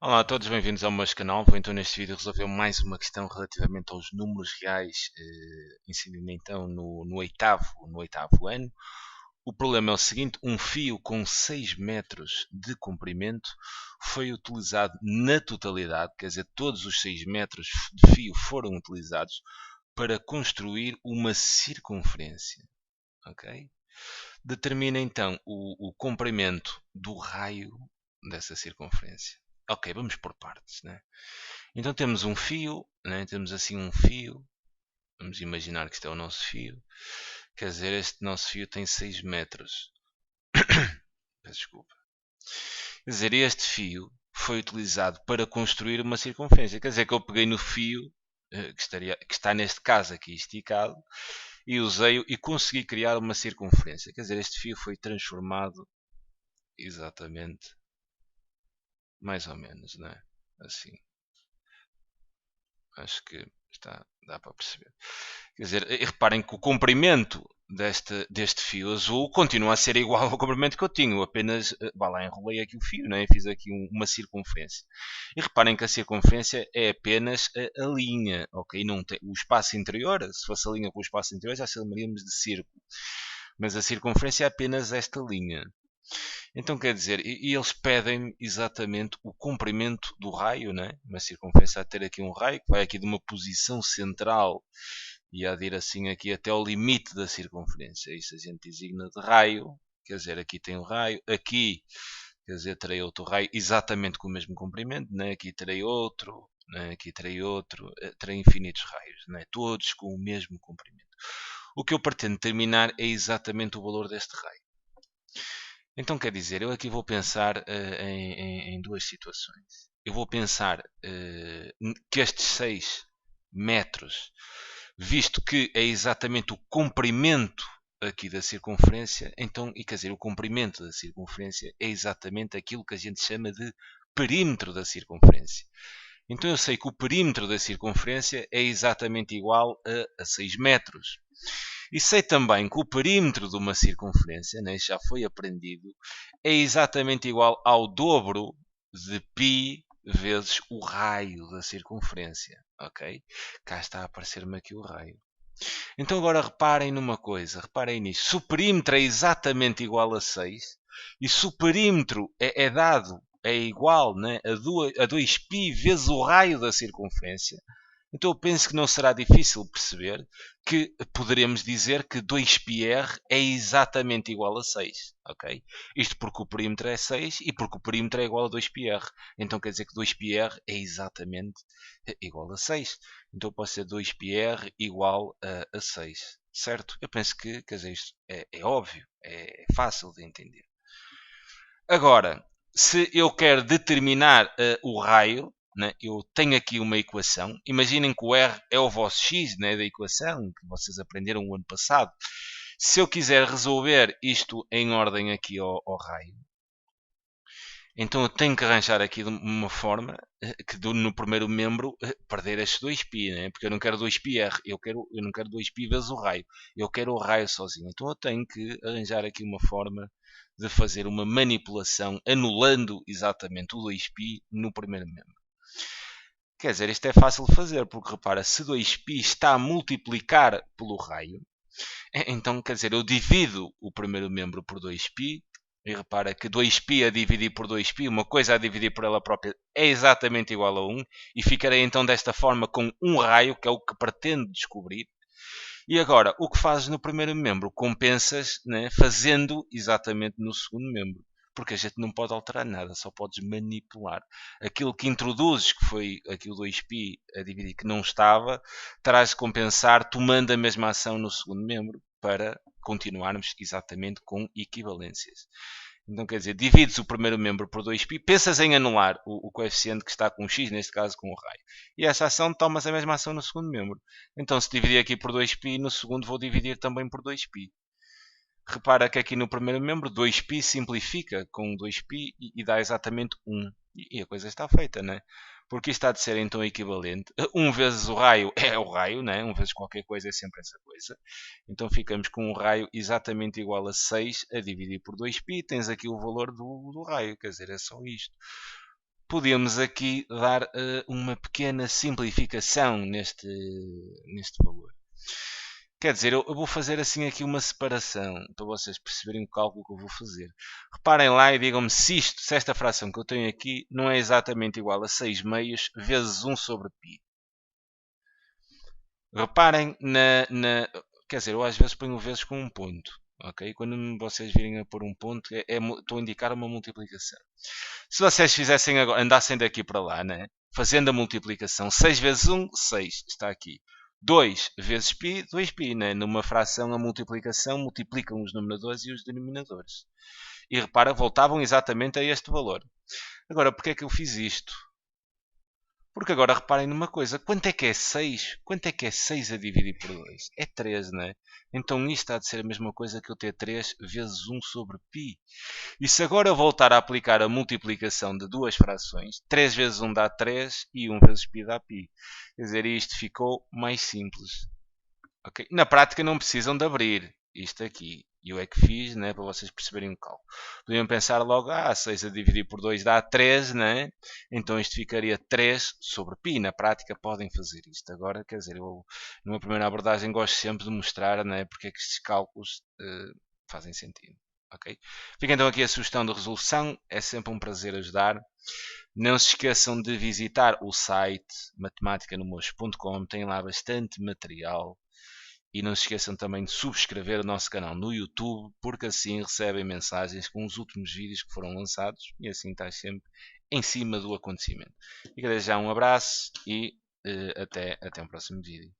Olá a todos, bem-vindos ao meu canal. Vou então neste vídeo resolver mais uma questão relativamente aos números reais, inserindo então no oitavo ano. O problema é o seguinte: um fio com 6 metros de comprimento foi utilizado na totalidade, quer dizer, todos os 6 metros de fio foram utilizados para construir uma circunferência. Ok? Determina então o comprimento do raio dessa circunferência. Ok, vamos por partes, né? Então temos um fio, né? Temos assim um fio. Vamos imaginar que isto é o nosso fio. Quer dizer, este nosso fio tem 6 metros. Peço desculpa. Quer dizer, este fio foi utilizado para construir uma circunferência. Quer dizer que eu peguei no fio, que está neste caso aqui esticado, e usei-o e consegui criar uma circunferência. Quer dizer, este fio foi transformado exatamente, mais ou menos, né? Assim. Acho que dá para perceber. Quer dizer, reparem que o comprimento deste fio azul continua a ser igual ao comprimento que eu tinha. Eu apenas lá, enrolei aqui o fio, né? Fiz aqui uma circunferência. E reparem que a circunferência é apenas a linha, ok? Não tem, o espaço interior, se fosse a linha com o espaço interior, já chamaríamos de círculo. Mas a circunferência é apenas esta linha. Então quer dizer, e eles pedem exatamente o comprimento do raio, né? Uma circunferência a ter aqui um raio que vai aqui de uma posição central e a ir assim aqui até ao limite da circunferência. Isso a gente designa de raio. Quer dizer, aqui tem o raio, aqui, quer dizer, terei outro raio exatamente com o mesmo comprimento, né? Aqui terei outro, né? Aqui terei outro, terei infinitos raios, né? Todos com o mesmo comprimento. O que eu pretendo terminar é exatamente o valor deste raio. Então quer dizer, eu aqui vou pensar em duas situações. Eu vou pensar que estes 6 metros, visto que é exatamente o comprimento aqui da circunferência, então, e quer dizer, o comprimento da circunferência é exatamente aquilo que a gente chama de perímetro da circunferência. Então eu sei que o perímetro da circunferência é exatamente igual a 6 metros. E sei também que o perímetro de uma circunferência, né, já foi aprendido, é exatamente igual ao dobro de π vezes o raio da circunferência. Ok? Cá está a aparecer-me aqui o raio. Então agora reparem numa coisa, reparem nisso. Se o perímetro é exatamente igual a 6, e se o perímetro é dado, é igual, né, a 2π vezes o raio da circunferência, então eu penso que não será difícil perceber que poderemos dizer que 2πr é exatamente igual a 6, ok? Isto porque o perímetro é 6 e porque o perímetro é igual a 2πr. Então quer dizer que 2πr é exatamente igual a 6. Então eu posso ser 2πr igual a 6, certo? Eu penso que, quer dizer, isto é óbvio, é fácil de entender. Agora, se eu quero determinar o raio, né, eu tenho aqui uma equação. Imaginem que o R é o vosso x, né, da equação que vocês aprenderam o ano passado. Se eu quiser resolver isto em ordem aqui ao raio, então eu tenho que arranjar aqui uma forma que no primeiro membro perder estes 2π, né? Porque eu não quero 2πr, eu não quero 2π vezes o raio, eu quero o raio sozinho. Então eu tenho que arranjar aqui uma forma de fazer uma manipulação anulando exatamente o 2π no primeiro membro. Quer dizer, isto é fácil de fazer, porque repara, se 2π está a multiplicar pelo raio, então quer dizer, eu divido o primeiro membro por 2π, e repara que 2π a dividir por 2π, uma coisa a dividir por ela própria, é exatamente igual a 1, e ficarei então desta forma com um raio, que é o que pretendo descobrir. E agora, o que fazes no primeiro membro? Compensas, né, fazendo exatamente no segundo membro. Porque a gente não pode alterar nada, só podes manipular. Aquilo que introduzes, que foi aquilo 2π a dividir que não estava, terás de compensar tomando a mesma ação no segundo membro para continuarmos exatamente com equivalências. Então, quer dizer, divides o primeiro membro por 2π, pensas em anular o coeficiente que está com x, neste caso com o raio. E essa ação tomas a mesma ação no segundo membro. Então, se dividir aqui por 2π, no segundo vou dividir também por 2π. Repara que aqui no primeiro membro 2π simplifica com 2π e dá exatamente 1. E a coisa está feita, né? Porque isto está de ser então equivalente. 1 vezes o raio é o raio, né? 1 vezes qualquer coisa é sempre essa coisa. Então ficamos com um raio exatamente igual a 6 a dividir por 2π. Tens aqui o valor do raio, quer dizer, é só isto. podemos aqui dar uma pequena simplificação neste valor. Quer dizer, eu vou fazer assim aqui uma separação para vocês perceberem o cálculo que eu vou fazer. Reparem lá e digam-me se esta fração que eu tenho aqui não é exatamente igual a 6 meios vezes 1 sobre π. Reparem quer dizer, eu às vezes ponho vezes com um ponto. Ok? Quando vocês virem a pôr um ponto, estou a indicar uma multiplicação. Se vocês fizessem agora, andassem daqui para lá, né? Fazendo a multiplicação, 6 vezes 1, 6, está aqui. 2 vezes π, 2π, né? Numa fração, a multiplicação multiplicam os numeradores e os denominadores. E repara, voltavam exatamente a este valor. Agora, porque é que eu fiz isto? Porque agora reparem numa coisa, quanto é que é 6? Quanto é que é 6 a dividir por 2? É 3, não é? Então isto há de ser a mesma coisa que eu ter 3 vezes 1 sobre π. E se agora eu voltar a aplicar a multiplicação de duas frações, 3 vezes 1 dá 3 e 1 vezes π dá π. Quer dizer, isto ficou mais simples. Okay? Na prática não precisam de abrir isto aqui. Eu é que fiz, né, para vocês perceberem o cálculo. Podiam pensar logo, 6 a dividir por 2 dá 13, né? Então isto ficaria 3 sobre π. Na prática podem fazer isto. Agora, quer dizer, eu numa primeira abordagem gosto sempre de mostrar, né, porque é que estes cálculos fazem sentido. Okay? Fica então aqui a sugestão de resolução. É sempre um prazer ajudar. Não se esqueçam de visitar o site matemáticanomos.com. Tem lá bastante material. E não se esqueçam também de subscrever o nosso canal no YouTube, porque assim recebem mensagens com os últimos vídeos que foram lançados e assim estás sempre em cima do acontecimento. Fica desde já um abraço e até um próximo vídeo.